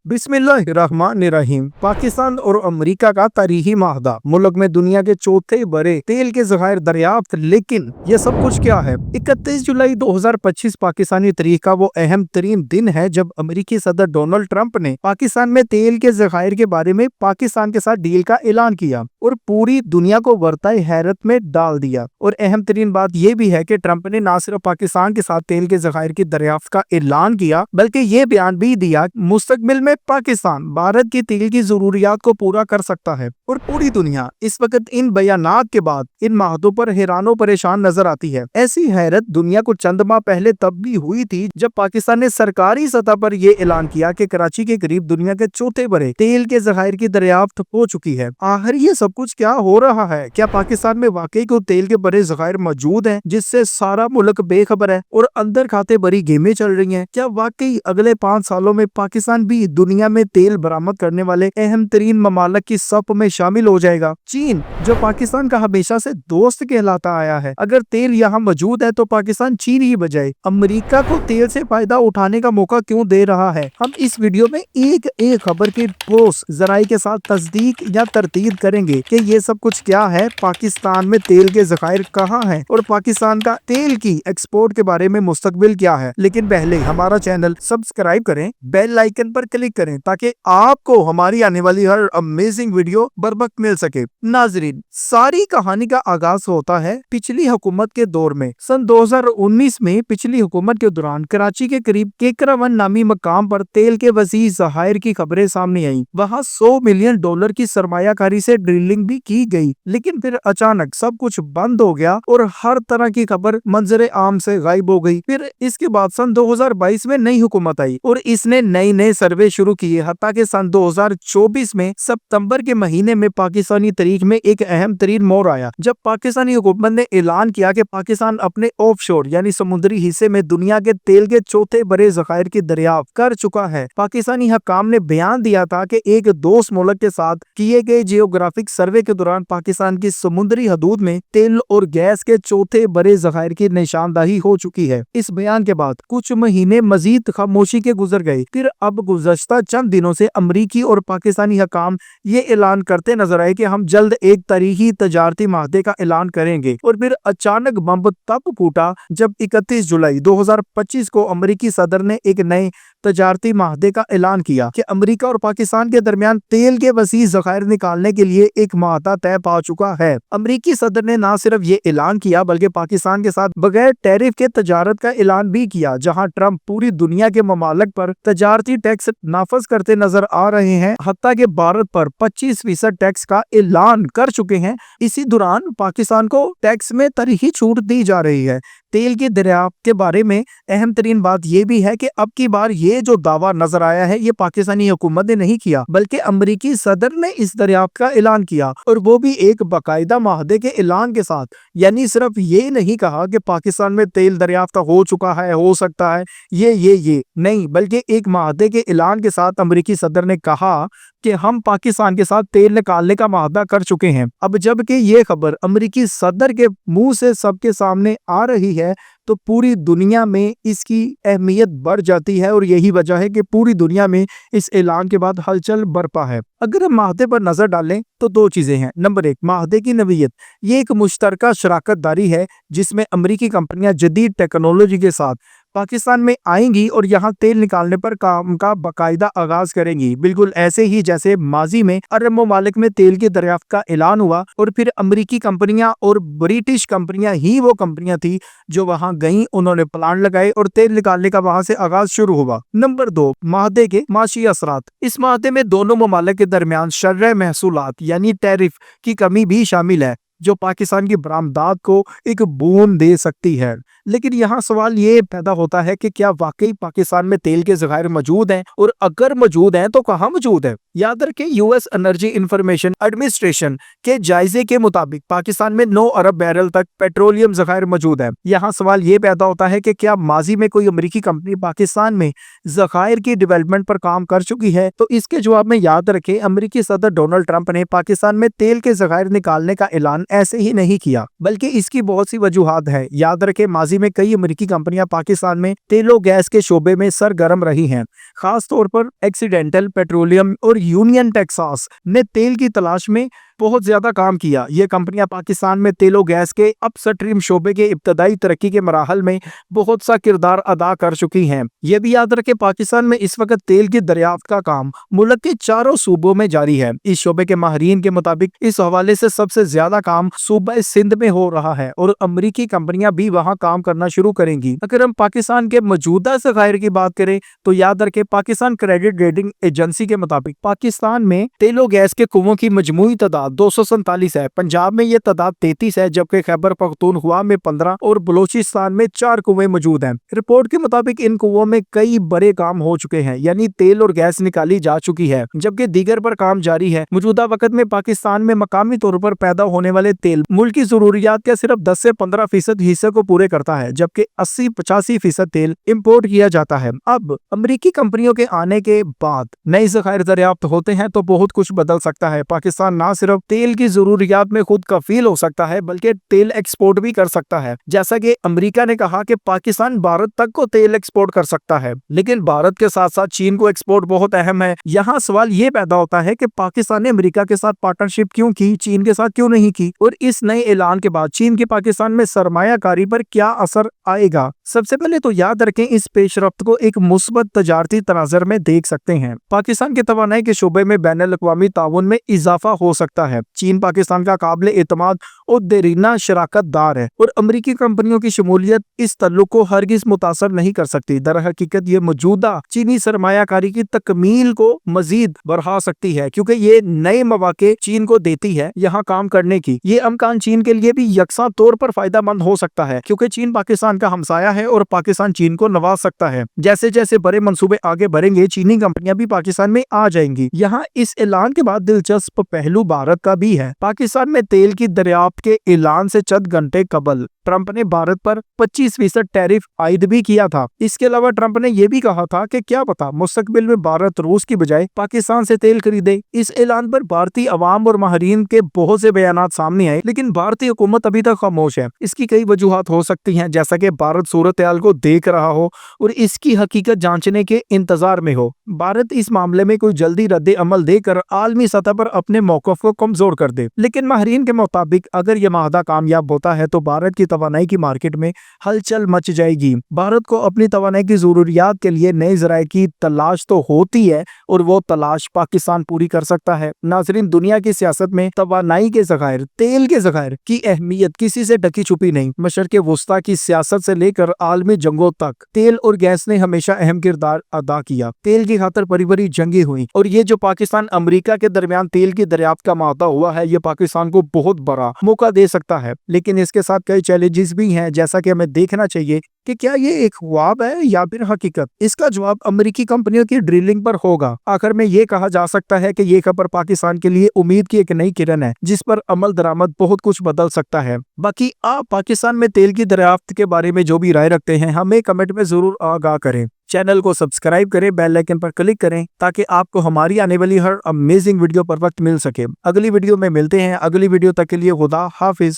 बिस्मिल्लाहिर्रहमानिर्रहीम। पाकिस्तान और अमेरिका का तारीखी माहदा, मुल्क में दुनिया के चौथे बड़े तेल के ज़खायर दरियाफ्त। लेकिन ये सब कुछ क्या है? 31 जुलाई 2025 पाकिस्तानी तारीख का वो अहम तरीन दिन है जब अमेरिकी सदर डोनाल्ड ट्रंप ने पाकिस्तान में तेल के ज़खायर के बारे में पाकिस्तान के साथ डील का ऐलान किया और पूरी दुनिया को वर्ताए हैरत में डाल दिया। और अहम तरीन बात यह भी है कि ट्रंप ने न सिर्फ पाकिस्तान के साथ तेल के ज़खायर की दरियाफ्त का ऐलान किया, बल्कि ये बयान भी दिया मुस्तकबिल में पाकिस्तान भारत की तेल की जरूरियात को पूरा कर सकता है। और पूरी दुनिया इस वक्त इन बयानात के बाद इन माहदों पर हैरानो परेशान नजर आती है। ऐसी हैरत दुनिया को चंद माह पहले तब भी हुई थी जब पाकिस्तान ने सरकारी सतह पर यह ऐलान किया कि कराची के करीब दुनिया के चौथे बड़े तेल के ज़खायर की दरियाफ्त हो चुकी है। आखिर ये सब कुछ क्या हो रहा है? क्या पाकिस्तान में वाकई को तेल के बड़े ज़खायर मौजूद हैं जिससे सारा मुल्क बेखबर है और अंदर खाते बड़ी गेमें चल रही हैं? क्या वाकई अगले 5 सालों में पाकिस्तान भी दुनिया में तेल बरामद करने वाले अहम तरीन ममालिक की सफ में शामिल हो जाएगा? चीन, जो पाकिस्तान का हमेशा से दोस्त कहलाता आया है, अगर तेल यहाँ मौजूद है तो पाकिस्तान चीन ही बजाए अमेरिका को तेल से फायदा उठाने का मौका क्यों दे रहा है? हम इस वीडियो में एक एक खबर की ठोस जराई के साथ तस्दीक या तरतीब करेंगे कि ये सब कुछ क्या है, पाकिस्तान में तेल के ज़खायर कहाँ हैं और पाकिस्तान का तेल की एक्सपोर्ट के बारे में मुस्तकबिल क्या है। लेकिन पहले हमारा चैनल सब्सक्राइब करें, बेल आइकन पर क्लिक करें ताकि आपको हमारी आने वाली हर अमेजिंग वीडियो बरवक्त मिल सके। नाजरीन, सारी कहानी का आगाज होता है पिछली हुकूमत के दौर में। सन 2019 में पिछली हुकूमत के दौरान कराची के करीब केकरावन नामी मकाम पर तेल के वसी ज़खायर की खबरें सामने आई। वहाँ $100 मिलियन की सरमायाकारी से ड्रिलिंग भी की गई, लेकिन फिर अचानक सब कुछ बंद हो गया और हर तरह की खबर मंजरे आम से गायब हो गई। फिर इसके बाद सन 2022 में नई हुकूमत आई और इसने नए सर्वे शुरू किए, हत्ता कि सन 2024 में सितंबर के महीने में पाकिस्तानी तारीख में एक अहम तरीन मोड़ आया जब पाकिस्तानी हुकूमत ने ऐलान किया कि पाकिस्तान अपने ऑफशोर यानी समुद्री हिस्से में दुनिया के तेल के चौथे बड़े ज़खायर की दरियाफ्त कर चुका है। पाकिस्तानी हकाम ने बयान दिया था कि एक दोस्त मुल्क के साथ किए गए जियोग्राफिक सर्वे के दौरान पाकिस्तान की समुद्री हदूद में तेल और गैस के चौथे बड़े ज़खायर की निशानदाही हो चुकी है। इस बयान के बाद कुछ महीने मजीद खामोशी के गुजर गए। फिर अब गुज़श्ता चंद दिनों से अमरीकी और पाकिस्तानी हकाम ये ऐलान करते नजर आए कि हम जल्द एक तारीखी तजारती माहदे का ऐलान करेंगे। और फिर अचानक बम तब फूटा जब 31 जुलाई 2025 को अमरीकी सदर ने एक नए तजारती माहदे का ऐलान किया कि अमेरिका और पाकिस्तान के दरमियान तेल के वसी ज़खायर निकालने के लिए एक माहदा तय पा चुका है। अमरीकी सदर ने न सिर्फ ये ऐलान किया बल्कि पाकिस्तान के साथ बगैर टैरिफ के तजारत का ऐलान भी किया। जहां ट्रंप पूरी दुनिया के ममालिक पर तजारती टैक्स नाफज करते नजर आ रहे हैं, हत्ता के भारत पर 25% टैक्स का ऐलान कर चुके हैं। इसी दौरान पाकिस्तान को टैक्स में तारीखी छूट दी जा रही है। तेल की दरियाफ्त के बारे में अहम तरीन बात यह भी है कि अब की बार ये जो दावा नजर आया है ये पाकिस्तानी हुकूमत ने नहीं किया बल्कि अमरीकी सदर ने इस दरियाफ्त का ऐलान किया, और वो भी एक बाकायदा माहदे के ऐलान के साथ। यानी सिर्फ ये नहीं कहा कि पाकिस्तान में तेल दरियाफ्त हो चुका है, हो सकता है, ये नहीं, बल्कि एक माहदे के ऐलान के साथ अमरीकी सदर ने कहा कि हम पाकिस्तान के साथ तेल निकालने का माहदा कर चुके हैं। अब जबकि ये खबर अमरीकी सदर के मुंह से सबके सामने आ रही है तो पूरी दुनिया में इसकी अहमियत बढ़ जाती है, और यही वजह है कि पूरी दुनिया में इस ऐलान के बाद हलचल बरपा है। अगर हम माहदे पर नजर डालें तो 2 चीजें हैं। नंबर 1, माहदे की नवीयत। ये एक मुश्तरका शराकत दारी है जिसमें अमरीकी कंपनियां जदीद टेक्नोलॉजी के साथ पाकिस्तान में आएंगी और यहाँ तेल निकालने पर काम का बाकायदा आगाज करेंगी, बिल्कुल ऐसे ही जैसे माजी में अरब ममालिक में तेल की दरियाफ्त का ऐलान हुआ और फिर अमरीकी कंपनियां और ब्रिटिश कंपनियां ही वो कंपनियां थी जो वहां गईं, उन्होंने प्लांट लगाए और तेल निकालने का वहां से आगाज शुरू हुआ। नंबर 2, माहदे के माशी असरात। इस माहदे में दोनों ममालिक के दरमियान शर्रे महसूलात यानी टैरिफ की कमी भी शामिल है जो पाकिस्तान की बरामदात को एक बूम दे सकती है। लेकिन यहाँ सवाल ये पैदा होता है कि क्या वाकई पाकिस्तान में तेल के ज़खायर मौजूद हैं, और अगर मौजूद हैं तो कहाँ मौजूद है? याद रखें, यूएस एनर्जी इंफॉर्मेशन एडमिनिस्ट्रेशन के जायजे के मुताबिक पाकिस्तान में 9 अरब बैरल तक पेट्रोलियम ज़खायर मौजूद है। यहाँ सवाल ये पैदा होता है कि क्या माजी में कोई अमेरिकी कंपनी पाकिस्तान में ज़खायर की डेवलपमेंट पर काम कर चुकी है? तो इसके जवाब में याद रखें, अमेरिकी सदर डोनाल्ड ट्रंप ने पाकिस्तान में तेल के ज़खायर निकालने का ऐलान ऐसे ही नहीं किया, बल्कि इसकी बहुत सी वजूहात है। याद रखें, माजी में कई अमेरिकी कंपनियां पाकिस्तान में तेलो गैस के शोबे में सरगर्म रही हैं। खास तौर पर एक्सीडेंटल पेट्रोलियम और यूनियन टेक्सास ने तेल की तलाश में बहुत ज्यादा काम किया। ये कंपनियां पाकिस्तान में तेलो गैस के अपस्ट्रीम शोबे के इब्तदाई तरक्की के मराहल में बहुत सा किरदार अदा कर चुकी हैं। ये भी याद रखें, पाकिस्तान में इस वक्त तेल की दरियाफ्त का काम मुल्क के चारों सूबों में जारी है। इस शोबे के माहिरीन के मुताबिक इस हवाले से सबसे ज्यादा काम सूबा सिंध में हो रहा है और अमरीकी कंपनियां भी वहां काम करना शुरू करेंगी। अगर हम पाकिस्तान के मौजूदा ज़खायर की बात करें तो याद रखें, पाकिस्तान क्रेडिट रेटिंग एजेंसी के मुताबिक पाकिस्तान में तेलो गैस के कुओं की मजमूई तादाद 247 है। पंजाब में ये तादाद 33 है, जबकि खैबर पख्तूनख्वा में 15 और बलोचिस्तान में 4 कुएं मौजूद हैं। रिपोर्ट के मुताबिक इन कुओं में कई बड़े काम हो चुके हैं, यानी तेल और गैस निकाली जा चुकी है, जबकि दीगर पर काम जारी है। मौजूदा वक्त में पाकिस्तान में मकामी तौर पर पैदा होने वाले तेल मुल्क की जरूरियात के सिर्फ 10 से 15% हिस्से को पूरे करता है, जबकि 80-85% तेल इम्पोर्ट किया जाता है। अब अमेरिकी कंपनियों के आने के बाद नए ज़खायर दरियाफ्त होते हैं तो बहुत कुछ बदल सकता है। पाकिस्तान ना सिर्फ तेल की जरूरियात में खुद कफील हो सकता है, बल्कि तेल एक्सपोर्ट भी कर सकता है। जैसा कि अमेरिका ने कहा कि पाकिस्तान भारत तक को तेल एक्सपोर्ट कर सकता है, लेकिन भारत के साथ साथ चीन को एक्सपोर्ट बहुत अहम है। यहाँ सवाल ये पैदा होता है कि पाकिस्तान ने अमेरिका के साथ पार्टनरशिप क्यों की, चीन के साथ क्यों नहीं की, और इस नए ऐलान के बाद चीन के पाकिस्तान में सरमायाकारी पर क्या असर आएगा। सबसे पहले तो याद रखें, इस पेशरफ्त को एक मुस्बत तजारती तनाजर में देख सकते हैं। पाकिस्तान के तवानाई के शोबे में बैनुल अक़वामी ताउन में इजाफा हो सकता है। चीन पाकिस्तान का काबिल एतमाद और देरीना शराकत दार है और अमेरिकी कंपनियों की शमूलियत इस तल्लुक को हरगिज मुतासर नहीं कर सकती। दर हकीकत ये मौजूदा चीनी सरमायाकारी की तकमील को मजीद बढ़ा सकती है, क्योंकि ये नए मौके चीन को देती है यहाँ काम करने की। ये अमकान चीन के लिए भी यकसा तौर पर फायदा मंद हो सकता है, क्योंकि चीन पाकिस्तान का हमसाया है और पाकिस्तान चीन को नवाज सकता है। जैसे जैसे बड़े मंसूबे आगे बढ़ेंगे, चीनी कंपनियां भी पाकिस्तान में आ जाएंगी। यहाँ इस ऐलान के बाद दिलचस्प पहलू भारत का भी है। पाकिस्तान में तेल की दरियाफ्त के ऐलान से चंद घंटे कबल ट्रंप ने भारत पर 25% टैरिफ आयद भी किया था। इसके अलावा ट्रंप ने यह भी कहा था कि क्या पता मुस्तकबिल में भारत रूस की बजाय पाकिस्तान से तेल खरीदे। इस ऐलान पर भारतीय अवाम और माहिरीन के बहुत से बयानात सामने आए, लेकिन भारतीय हुकूमत अभी तक खामोश है। इसकी कई वजूहात हो सकती हैं, जैसा कि भारत सूरत हाल को देख रहा हो और इसकी हकीकत जांचने के इंतजार में हो। भारत इस मामले में कोई जल्दी रद्द अमल देकर आलमी सतह पर अपने मौक़िफ़ को कमजोर कर दे। लेकिन माहिरीन के मुताबिक अगर यह माहदा कामयाब होता है तो भारत की तवानाई की मार्केट में हलचल मच जाएगी। भारत को अपनी तवानाई की जरूरियात के लिए नए ज़राए की तलाश तो होती है और वो तलाश पाकिस्तान पूरी कर सकता है। नाज़रीन, दुनिया की सियासत में तवानाई के ज़खायर, तेल के ज़खायर की अहमियत किसी से ढकी छुपी नहीं। मशरिक़ वुस्ता की सियासत से लेकर आलमी जंगों तक तेल और गैस ने हमेशा अहम किरदार अदा किया। तेल की खातर बड़ी बड़ी जंगें हुई और ये जो पाकिस्तान अमेरिका के दरमियान तेल की दरियाफ्त का माहदा हुआ है, ये पाकिस्तान को बहुत बड़ा मौका दे सकता है। लेकिन इसके साथ कई चैलेंजेस भी हैं, जैसा कि हमें देखना चाहिए कि क्या ये एक ख्वाब है या फिर हकीकत। इसका जवाब अमेरिकी कंपनियों की ड्रिलिंग पर होगा। आखिर में ये कहा जा सकता है कि ये खबर पाकिस्तान के लिए उम्मीद की एक नई किरण है, जिस पर अमल दरामद बहुत कुछ बदल सकता है। बाकी आप पाकिस्तान में तेल की दरियाफ्त के बारे में जो भी राय रखते हैं, हमें कमेंट में जरूर आगाह करें। चैनल को सब्सक्राइब करें, बेल आइकन पर क्लिक करें ताकि आपको हमारी आने वाली हर अमेजिंग वीडियो पर वक्त मिल सके। अगली वीडियो में मिलते हैं। अगली वीडियो तक के लिए खुदा हाफिज।